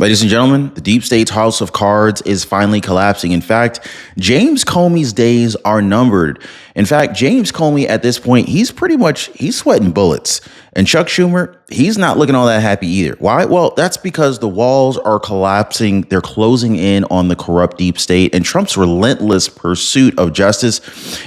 Ladies and gentlemen, the deep state's house of cards is finally collapsing. In fact, James Comey's days are numbered. In fact, James Comey at this point, he's sweating bullets. And Chuck Schumer, he's not looking all that happy either. Why? Well, that's because the walls are collapsing. They're closing in on the corrupt deep state, and Trump's relentless pursuit of justice,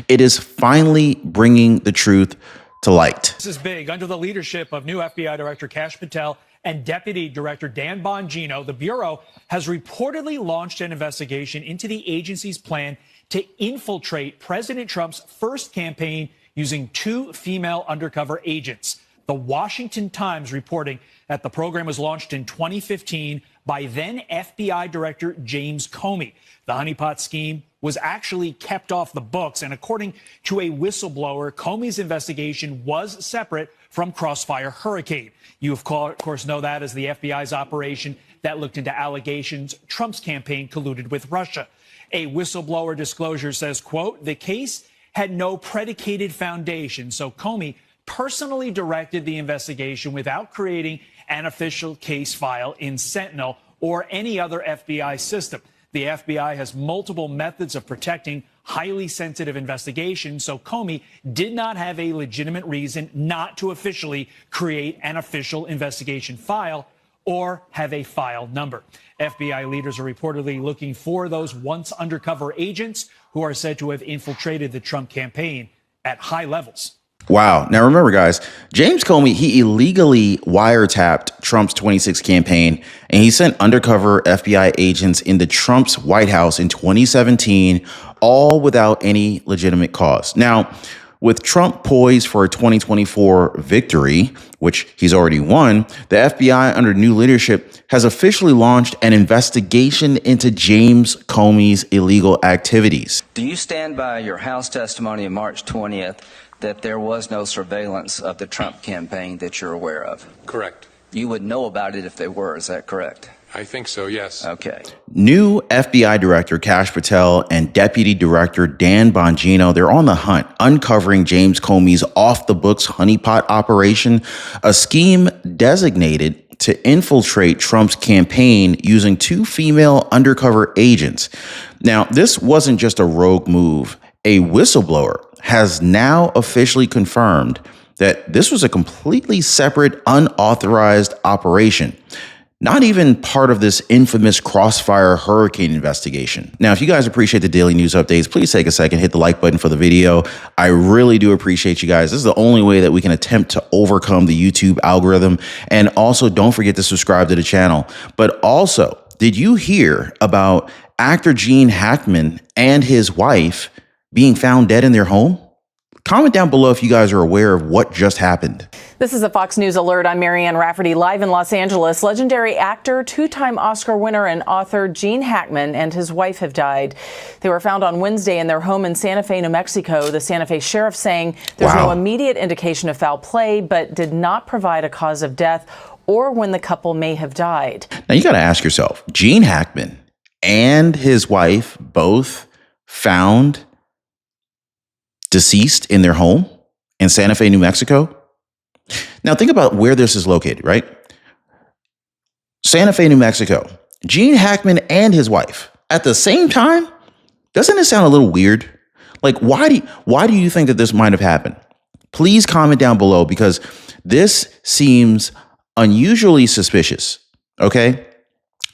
it is finally bringing the truth to light. This is big. Under the leadership of new FBI Director Kash Patel and Deputy Director Dan Bongino, the Bureau has reportedly launched an investigation into the agency's plan to infiltrate President Trump's first campaign using two female undercover agents. The Washington Times reporting that the program was launched in 2015 by then FBI Director James Comey. The honeypot scheme was actually kept off the books, and according to a whistleblower, Comey's investigation was separate from Crossfire Hurricane. You, of course, know that as the FBI's operation that looked into allegations Trump's campaign colluded with Russia. A whistleblower disclosure says, quote, the case had no predicated foundation, so Comey personally directed the investigation without creating an official case file in Sentinel or any other FBI system. The FBI has multiple methods of protecting highly sensitive investigations, so Comey did not have a legitimate reason not to officially create an official investigation file or have a file number. FBI leaders are reportedly looking for those once undercover agents who are said to have infiltrated the Trump campaign at high levels. Wow. Now, remember, guys, James Comey, he illegally wiretapped Trump's 26 campaign, and he sent undercover FBI agents into Trump's White House in 2017, all without any legitimate cause. Now, with Trump poised for a 2024 victory, which he's already won, the FBI under new leadership has officially launched an investigation into James Comey's illegal activities. Do you stand by your House testimony on March 20th that there was no surveillance of the Trump campaign that you're aware of? Correct. You would know about it if they were, is that correct? I think so, yes. Okay. New FBI Director Kash Patel and Deputy Director Dan Bongino, they're on the hunt, uncovering James Comey's off-the-books honeypot operation, a scheme designated to infiltrate Trump's campaign using two female undercover agents. Now, this wasn't just a rogue move. A whistleblower has now officially confirmed that this was a completely separate, unauthorized operation, not even part of this infamous Crossfire Hurricane investigation. Now, if you guys appreciate the daily news updates, please take a second, hit the like button for the video. I really do appreciate you guys. This is the only way that we can attempt to overcome the YouTube algorithm. And also, don't forget to subscribe to the channel. But also, did you hear about actor Gene Hackman and his wife being found dead in their home? Comment down below if you guys are aware of what just happened. This is a Fox News alert. I'm Marianne Rafferty, live in Los Angeles. Legendary actor, two-time Oscar winner and author Gene Hackman and his wife have died. They were found on Wednesday in their home in Santa Fe, New Mexico. The Santa Fe sheriff saying there's no immediate indication of foul play, but did not provide a cause of death or when the couple may have died. Now, you got to ask yourself, Gene Hackman and his wife both found deceased in their home in Santa Fe, New Mexico. Now think about where this is located, right? Santa Fe, New Mexico. Gene Hackman and his wife at the same time? Doesn't it sound a little weird? Like, why do you think that this might have happened? Please comment down below, because this seems unusually suspicious, okay?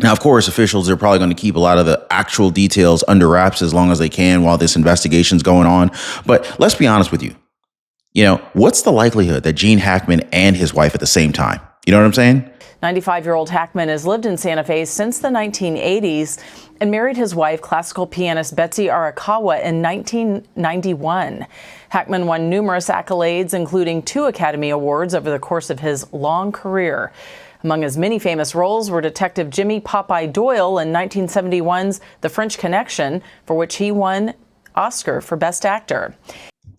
Now, of course, officials are probably going to keep a lot of the actual details under wraps as long as they can while this investigation's going on. But let's be honest with you. You know, what's the likelihood that Gene Hackman and his wife at the same time? You know what I'm saying? 95-year-old Hackman has lived in Santa Fe since the 1980s and married his wife, classical pianist Betsy Arakawa, in 1991. Hackman won numerous accolades, including 2 Academy Awards over the course of his long career. Among his many famous roles were Detective Jimmy Popeye Doyle in 1971's The French Connection, for which he won Oscar for Best Actor.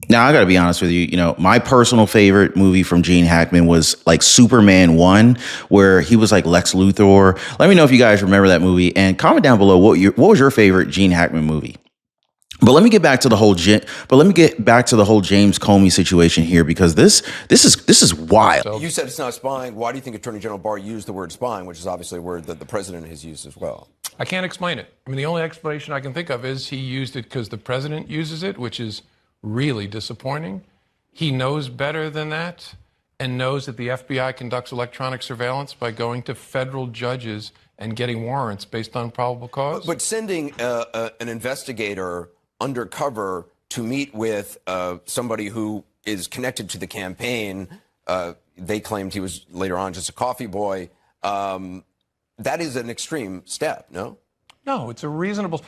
Now, I got to be honest with you. You know, my personal favorite movie from Gene Hackman was like Superman 1, where he was like Lex Luthor. Let me know if you guys remember that movie, and comment down below what was your favorite Gene Hackman movie. But let me get back to the whole James Comey situation here, because this is wild. You said it's not spying. Why do you think Attorney General Barr used the word spying, which is obviously a word that the president has used as well? I can't explain it. I mean, the only explanation I can think of is he used it because the president uses it, which is really disappointing. He knows better than that and knows that the FBI conducts electronic surveillance by going to federal judges and getting warrants based on probable cause. But sending an investigator undercover to meet with somebody who is connected to the campaign, they claimed he was later on just a coffee boy. That is an extreme step, no? No, it's a reasonable.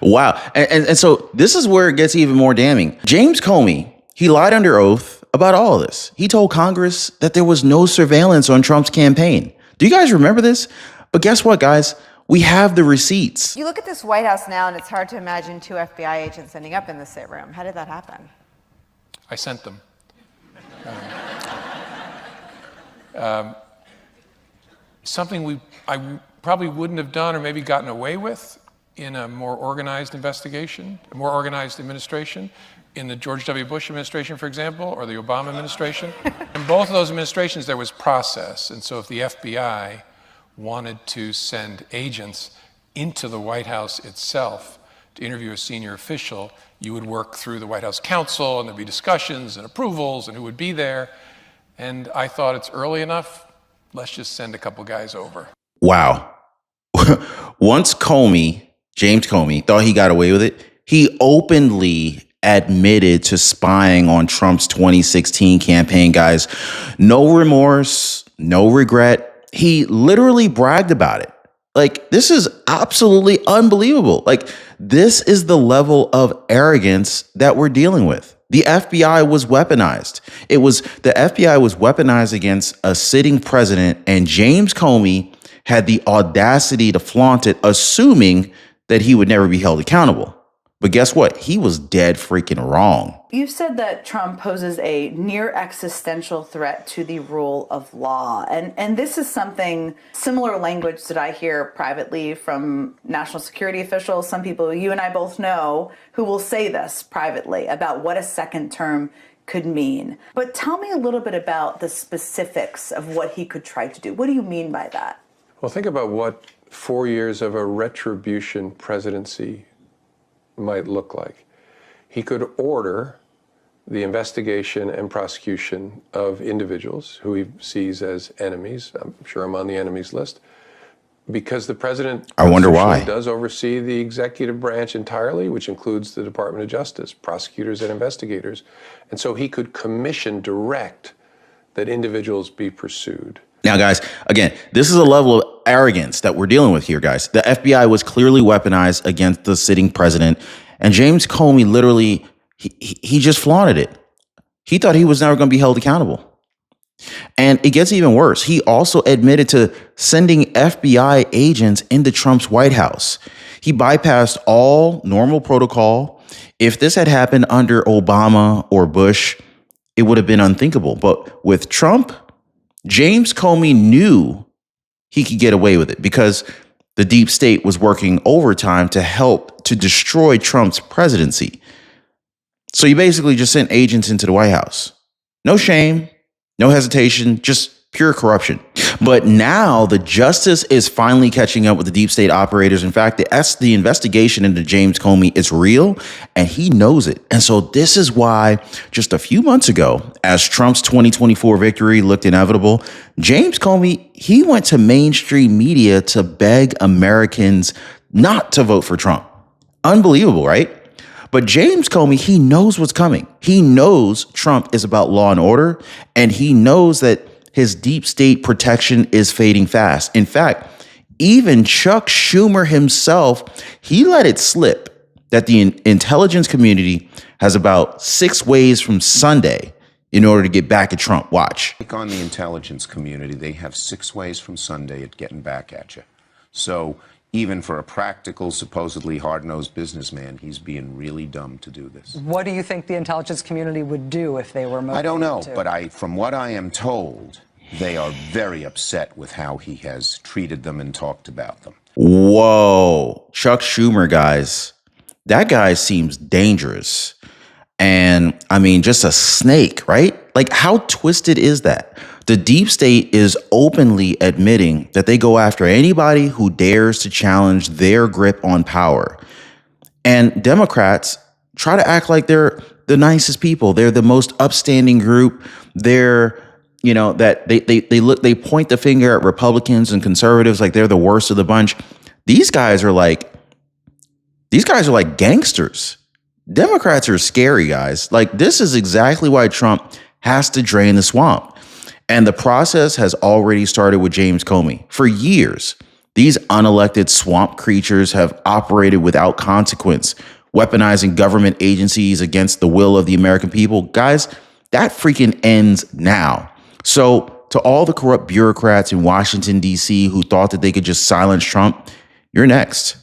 Wow. And so this is where it gets even more damning. James Comey, he lied under oath about all of this. He told Congress that there was no surveillance on Trump's campaign. Do you guys remember this? But guess what, guys? We have the receipts. You look at this White House now, and it's hard to imagine 2 FBI agents ending up in the same room. How did that happen? I sent them. Something I probably wouldn't have done or maybe gotten away with in a more organized investigation, a more organized administration, in the George W. Bush administration, for example, or the Obama administration. In both of those administrations, there was process. And so if the FBI wanted to send agents into the White House itself to interview a senior official, you would work through the White House counsel, and there'd be discussions and approvals and who would be there. And I thought it's early enough, let's just send a couple guys over. Wow. Once James Comey, thought he got away with it, he openly admitted to spying on Trump's 2016 campaign, guys. No remorse, no regret. He literally bragged about it. Like, this is absolutely unbelievable. Like, this is the level of arrogance that we're dealing with. The FBI was weaponized. The FBI was weaponized against a sitting president, and James Comey had the audacity to flaunt it, assuming that he would never be held accountable. But guess what? He was dead freaking wrong. You said that Trump poses a near existential threat to the rule of law. And this is something, similar language that I hear privately from national security officials, some people you and I both know, who will say this privately about what a second term could mean. But tell me a little bit about the specifics of what he could try to do. What do you mean by that? Well, think about what 4 years of a retribution presidency might look like. He could order the investigation and prosecution of individuals who he sees as enemies. I'm sure I'm on the enemies list. Because the president, I wonder why, does oversee the executive branch entirely, which includes the Department of Justice, prosecutors and investigators. And so he could direct that individuals be pursued. Now, guys, again, this is a level of arrogance that we're dealing with here, guys. The FBI was clearly weaponized against the sitting president, and James Comey literally, he just flaunted it. He thought he was never going to be held accountable. And it gets even worse. He also admitted to sending FBI agents into Trump's White House. He bypassed all normal protocol. If this had happened under Obama or Bush, it would have been unthinkable. But with Trump, James Comey knew he could get away with it because the deep state was working overtime to help to destroy Trump's presidency. So you basically just sent agents into the White House. No shame, no hesitation, just pure corruption. But now the justice is finally catching up with the deep state operators. In fact, the investigation into James Comey is real, and he knows it. And so this is why just a few months ago, as Trump's 2024 victory looked inevitable, James Comey, he went to mainstream media to beg Americans not to vote for Trump. Unbelievable, right? But James Comey, he knows what's coming. He knows Trump is about law and order, and he knows that his deep state protection is fading fast. In fact, even Chuck Schumer himself, he let it slip that the intelligence community has about 6 ways from Sunday in order to get back at Trump. Watch. On the intelligence community, they have 6 ways from Sunday at getting back at you. So even for a practical, supposedly hard-nosed businessman, he's being really dumb to do this. What do you think the intelligence community would do if they were motivated? I don't know, but from what I am told, they are very upset with how he has treated them and talked about them. Whoa. Chuck Schumer, guys. That guy seems dangerous. And I mean, just a snake, right? Like, how twisted is that? The deep state is openly admitting that they go after anybody who dares to challenge their grip on power. And Democrats try to act like they're the nicest people. They're the most upstanding group. They're, that they point the finger at Republicans and conservatives like they're the worst of the bunch. These guys are like gangsters. Democrats are scary, guys. Like, this is exactly why Trump has to drain the swamp. And the process has already started with James Comey. For years, these unelected swamp creatures have operated without consequence, weaponizing government agencies against the will of the American people. Guys, that freaking ends now. So to all the corrupt bureaucrats in Washington, D.C. who thought that they could just silence Trump, you're next.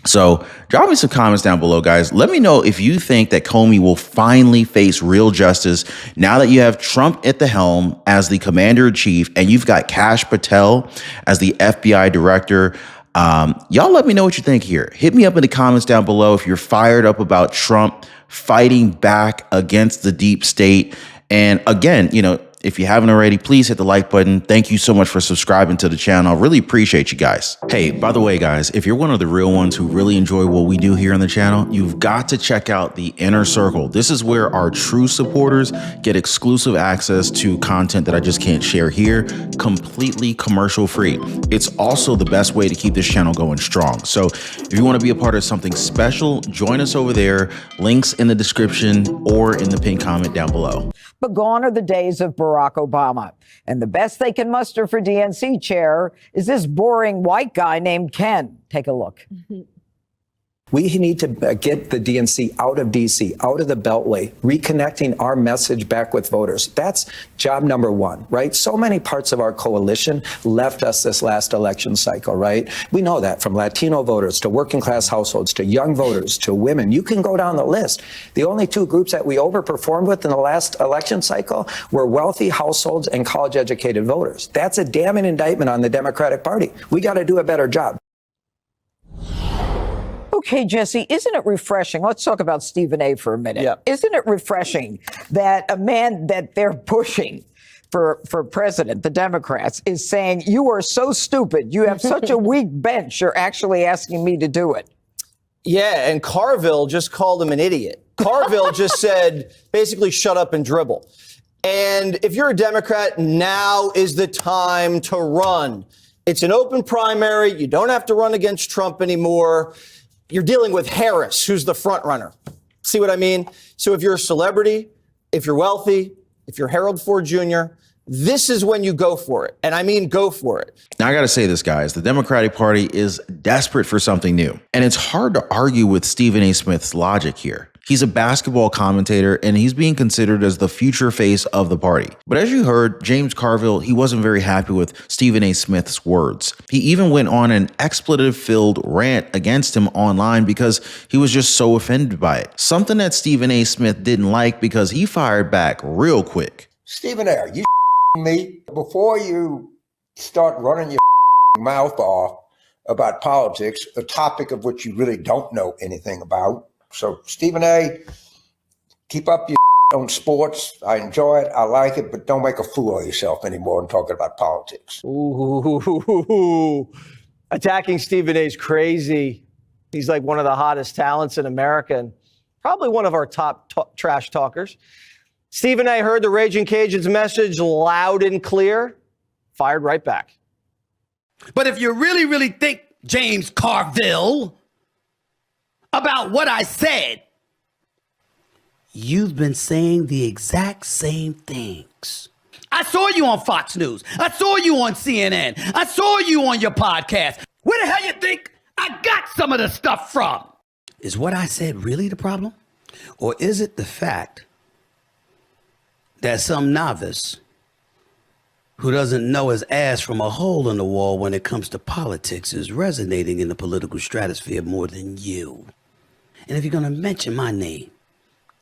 So drop me some comments down below, guys. Let me know if you think that Comey will finally face real justice now that you have Trump at the helm as the commander-in-chief and you've got Kash Patel as the FBI director. Y'all let me know what you think here. Hit me up in the comments down below if you're fired up about Trump fighting back against the deep state. And again, if you haven't already, please hit the like button. Thank you so much for subscribing to the channel. I really appreciate you guys. Hey, by the way, guys, if you're one of the real ones who really enjoy what we do here on the channel, you've got to check out the Inner Circle. This is where our true supporters get exclusive access to content that I just can't share here, completely commercial free. It's also the best way to keep this channel going strong. So if you want to be a part of something special, join us over there. Links in the description or in the pinned comment down below. But gone are the days of Barack Obama. And the best they can muster for DNC chair is this boring white guy named Ken. Take a look. We need to get the DNC out of D.C., out of the Beltway, reconnecting our message back with voters. That's job number one, right? So many parts of our coalition left us this last election cycle, right? We know that, from Latino voters to working class households to young voters to women. You can go down the list. The only two groups that we overperformed with in the last election cycle were wealthy households and college-educated voters. That's a damning indictment on the Democratic Party. We got to do a better job. Okay, Jesse, isn't it refreshing? Let's talk about Stephen A. for a minute. Yeah. Isn't it refreshing that a man that they're pushing for president, the Democrats, is saying, you are so stupid, you have such a weak bench, you're actually asking me to do it? Yeah, and Carville just called him an idiot. Carville just said, basically, shut up and dribble. And if you're a Democrat, now is the time to run. It's an open primary. You don't have to run against Trump anymore. You're dealing with Harris, who's the front runner. See what I mean? So if you're a celebrity, if you're wealthy, if you're Harold Ford Jr., this is when you go for it. And I mean, go for it. Now, I got to say this, guys. The Democratic Party is desperate for something new. And it's hard to argue with Stephen A. Smith's logic here. He's a basketball commentator, and he's being considered as the future face of the party. But as you heard, James Carville, he wasn't very happy with Stephen A. Smith's words. He even went on an expletive-filled rant against him online because he was just so offended by it. Something that Stephen A. Smith didn't like because he fired back real quick. Stephen A., you me before you start running your mouth off about politics, a topic of which you really don't know anything about. So, Stephen A., keep up your on sports. I enjoy it. I like it, but don't make a fool of yourself anymore and talking about politics. Ooh, attacking Stephen A. is crazy. He's like one of the hottest talents in America and probably one of our top trash talkers. Stephen A. heard the Raging Cajun's message loud and clear, fired right back. But if you really think, James Carville, about what I said, you've been saying the exact same things. I saw you on Fox News. I saw you on CNN. I saw you on your podcast. Where the hell you think I got some of the stuff from? Is what I said really the problem? Or is it the fact that some novice who doesn't know his ass from a hole in the wall when it comes to politics is resonating in the political stratosphere more than you? And if you're going to mention my name,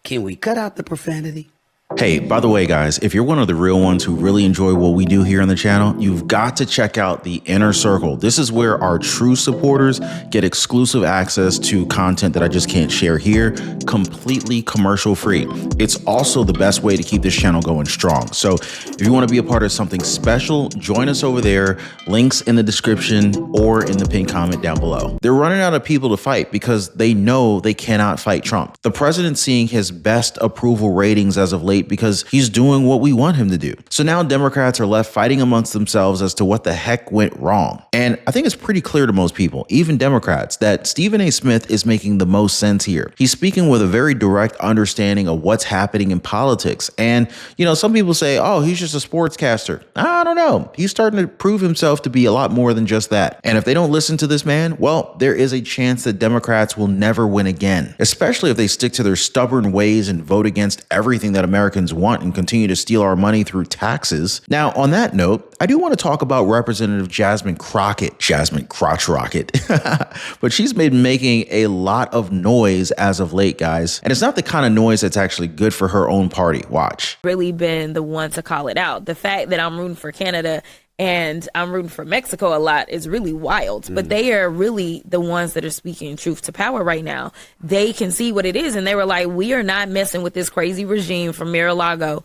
can we cut out the profanity? Hey, by the way, guys, if you're one of the real ones who really enjoy what we do here on the channel, you've got to check out the Inner Circle. This is where our true supporters get exclusive access to content that I just can't share here, completely commercial free. It's also the best way to keep this channel going strong. So if you want to be a part of something special, join us over there. Links in the description or in the pinned comment down below. They're running out of people to fight because they know they cannot fight Trump. The president's seeing his best approval ratings as of late because he's doing what we want him to do. So now Democrats are left fighting amongst themselves as to what the heck went wrong. And I think it's pretty clear to most people, even Democrats, that Stephen A. Smith is making the most sense here. He's speaking with a very direct understanding of what's happening in politics. And, you know, some people say, oh, he's just a sportscaster. I don't know. He's starting to prove himself to be a lot more than just that. And if they don't listen to this man, well, there is a chance that Democrats will never win again, especially if they stick to their stubborn ways and vote against everything that Americans want and continue to steal our money through taxes. Now, on that note, I do want to talk about Representative Jasmine Crotch Rocket, but she's been making a lot of noise as of late, guys. And it's not the kind of noise that's actually good for her own party. Watch. Really been the one to call it out. The fact that I'm rooting for Canada and I'm rooting for Mexico a lot is really wild, but they are really the ones that are speaking truth to power right now. They can see what it is, and they were like, we are not messing with this crazy regime from Mar-a-Lago,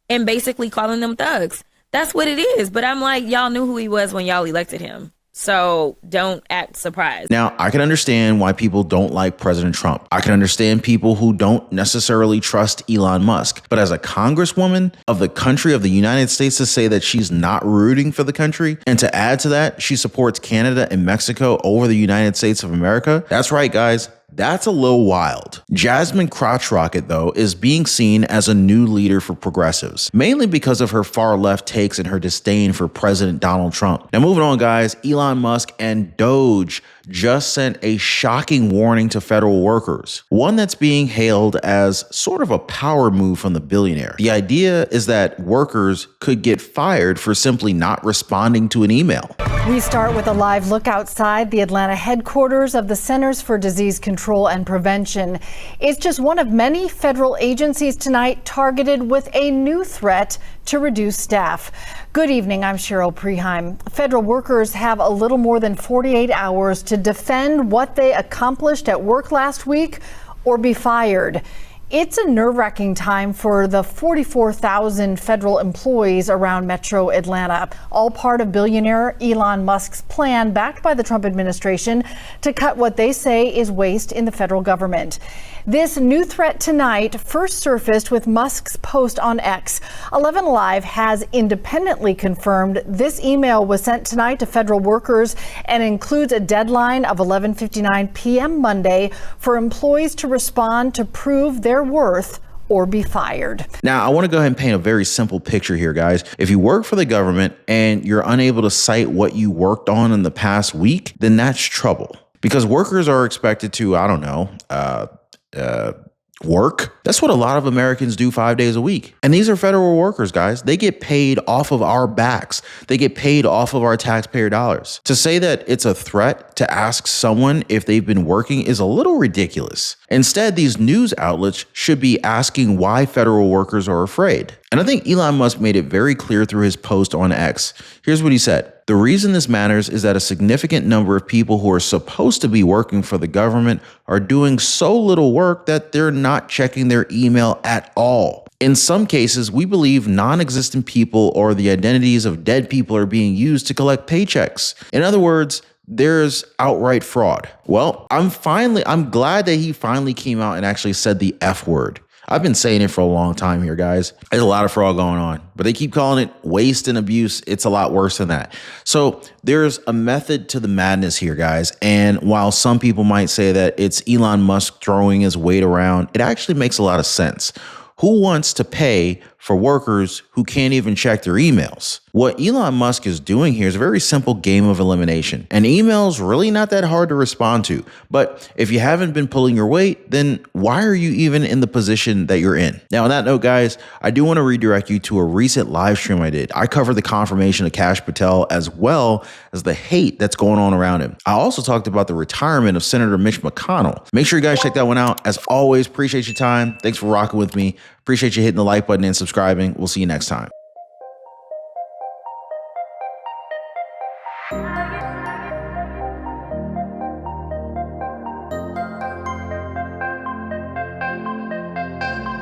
and basically calling them thugs. That's what it is. But I'm like, y'all knew who he was when y'all elected him. So don't act surprised. Now, I can understand why people don't like President Trump. I can understand people who don't necessarily trust Elon Musk. But as a congresswoman of the country of the United States, to say that she's not rooting for the country, and to add to that, she supports Canada and Mexico over the United States of America. That's right, guys. That's a little wild. Jasmine Crotch Rocket, though, is being seen as a new leader for progressives, mainly because of her far left takes and her disdain for President Donald Trump. Now, moving on, guys, Elon Musk and Doge just sent a shocking warning to federal workers, one that's being hailed as sort of a power move from the billionaire. The idea is that workers could get fired for simply not responding to an email. We start with a live look outside the Atlanta headquarters of the Centers for Disease Control and Prevention. It's just one of many federal agencies tonight targeted with a new threat to reduce staff. Good evening, I'm Cheryl Preheim. Federal workers have a little more than 48 hours to defend what they accomplished at work last week or be fired. It's a nerve-wracking time for the 44,000 federal employees around Metro Atlanta, all part of billionaire Elon Musk's plan, backed by the Trump administration, to cut what they say is waste in the federal government. This new threat tonight first surfaced with Musk's post on X. 11 Live has independently confirmed this email was sent tonight to federal workers and includes a deadline of 11:59 p.m. Monday for employees to respond to prove their worth or be fired. Now, I want to go ahead and paint a very simple picture here, guys. If you work for the government and you're unable to cite what you worked on in the past week, then that's trouble. Because workers are expected to, I don't know, work. That's what a lot of Americans do 5 days a week. And these are federal workers, guys. They get paid off of our backs. They get paid off of our taxpayer dollars. To say that it's a threat to ask someone if they've been working is a little ridiculous. Instead, these news outlets should be asking why federal workers are afraid. And I think Elon Musk made it very clear through his post on X. Here's what he said. The reason this matters is that a significant number of people who are supposed to be working for the government are doing so little work that they're not checking their email at all. In some cases, we believe non-existent people or the identities of dead people are being used to collect paychecks. In other words, there's outright fraud. Well, I'm glad that he finally came out and actually said the F word. I've been saying it for a long time here, guys. There's a lot of fraud going on, but they keep calling it waste and abuse. It's a lot worse than that. So there's a method to the madness here, guys. And while some people might say that it's Elon Musk throwing his weight around, it actually makes a lot of sense. Who wants to pay for workers who can't even check their emails? What Elon Musk is doing here is a very simple game of elimination. An email is really not that hard to respond to. But if you haven't been pulling your weight, then why are you even in the position that you're in? Now, on that note, guys, I do want to redirect you to a recent live stream I did. I covered the confirmation of Kash Patel as well as the hate that's going on around him. I also talked about the retirement of Senator Mitch McConnell. Make sure you guys check that one out. As always, appreciate your time. Thanks for rocking with me. Appreciate you hitting the like button and subscribing. We'll see you next time.